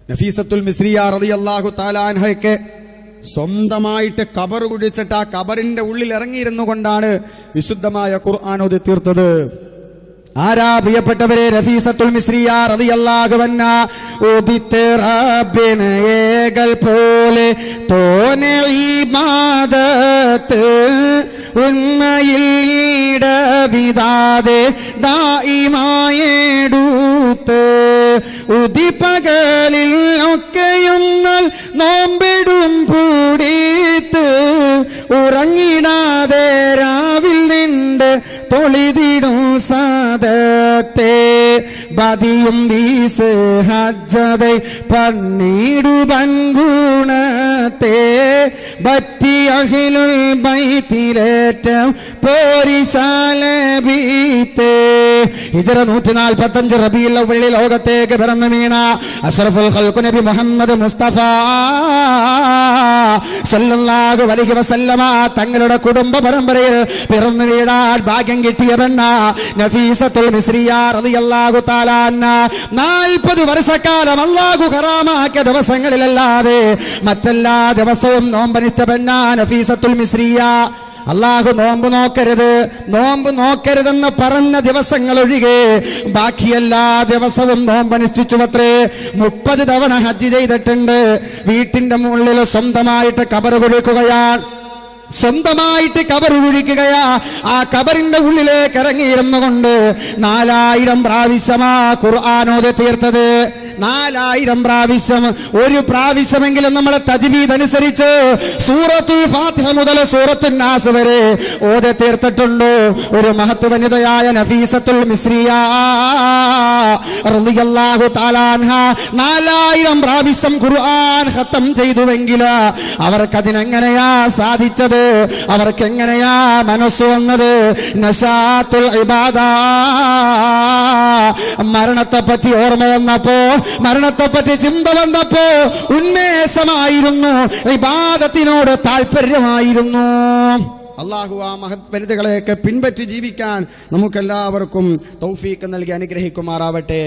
നഫീസത്തുൽ മിസ്രിയ റളിയല്ലാഹു തആല അൻഹയ്ക്ക് സ്വന്തമായിട്ട് ഖബർ കുഴിച്ചിട്ട് ആ ഖബറിന്റെ ഉള്ളിൽ ഇറങ്ങിയിരുന്നു കൊണ്ടാണ് വിശുദ്ധമായ ഖുർആൻ ഓതി തീർത്തത്. ആരാ പ്രിയപ്പെട്ടവരെ? നഫീസത്തുൽ മിസ്രിയ റളിയല്ലാഹു അൻഹ ഓതിത്ത് റബ്ബിനെ ഏകൽ പോലെ തോനെ ഇബാദത്ത് ഉന്മയിൽ ഇടവിടാതെ ദായിമായെടുത്ത് ഉദിപ്പകലിൽ ഒക്കെയും നോമ്പിടും പൂടിത്ത് ഉറങ്ങിടാതെ രാവിൽ നിന്റെ തൊളിതിടും സാദത്തെ ബദിയും വീസ് ഹജ്ജതെ പണ്ണീടുവൻ ഗുണത്തെ ബറ്റി അഹിലുൽ ബൈത്തിലേറ്റം പോരിശാലബീത്തെ. ഹിജ്റ 145 റബീഉൽ അവ്വലിൽ ലോകത്തേക്ക് പിറന്നു വീണ അഷ്റഫുൽ ഖൽഖ് നബി മുഹമ്മദ് മുസ്തഫ സല്ലല്ലാഹു അലൈഹി വസല്ലമ തങ്ങളുടെ കുടുംബ പരമ്പരയിൽ പിറന്നു വീഴാൻ ഭാഗ്യം കിട്ടിയ പെണ്ണ നഫീസത്തുൽ മിസ്രിയ റളിയല്ലാഹു തആല അൻഹ 40 വർഷക്കാലം അല്ലാഹു ഹറാമാക്കിയ ദിവസങ്ങളിലല്ലാതെ മറ്റെല്ലാ ദിവസവും നോമ്പനുഷ്ഠിച്ച പെണ്ണ നഫീസത്തുൽ മിസ്രിയ. അല്ലാഹു നോമ്പ് നോക്കരുതെന്ന് പറഞ്ഞ ദിവസങ്ങൾ ഒഴികെ ബാക്കി എല്ലാ ദിവസവും നോമ്പനുഷ്ഠിച്ചുവത്രേ. 30 തവണ ഹജ്ജ് ചെയ്തിട്ടുണ്ട്. വീട്ടിന്റെ മുകളിൽ സ്വന്തമായിട്ട് ഖബർ കുഴിക്കുകയാ. ആ ഖബറിന്റെ ഉള്ളിലേക്ക് ഇറങ്ങിയിരുന്നു കൊണ്ട് 4000 പ്രാവശ്യമാ ഖുർആൻ ഓതി തീർത്തത്. 4000 പ്രാവശ്യം. ഒരു പ്രാവശ്യമെങ്കിലും നമ്മളെ തജ്വീദ് അനുസരിച്ച് സൂറത്തുൽ ഫാത്തിഹ മുതൽ സൂറത്തുൻ നാസ് വരെ ഓതി തീർത്തിട്ടുണ്ട് ഒരു മഹത്വ വനിതയായ നഫീസത്തുൽ മിസ്രിയ റളിയല്ലാഹു തആല അൻഹ. 4000 പ്രാവശ്യം ഖുർആൻ ഖത്തം ചെയ്തുവെങ്കിൽ അവർക്കതിനെങ്ങനെയാ സാധിച്ചത്? അവർക്ക് എങ്ങനെയാ മനസ്സ് വന്നത്? നശാത്തുൽ ഇബാദ. മരണത്തെപ്പറ്റി ഓർമ്മ വന്നപ്പോ, മരണത്തെപ്പറ്റി ചിന്ത വന്നപ്പോ ഉന്മേഷമായിരുന്നു, ഇബാദത്തിനോട് താല്പര്യമായിരുന്നു. അല്ലാഹു ആ മഹത് വനിതകളെയൊക്കെ പിൻപറ്റി ജീവിക്കാൻ നമുക്കെല്ലാവർക്കും തൗഫീഖ് നൽകി അനുഗ്രഹിക്കുമാറാവട്ടെ.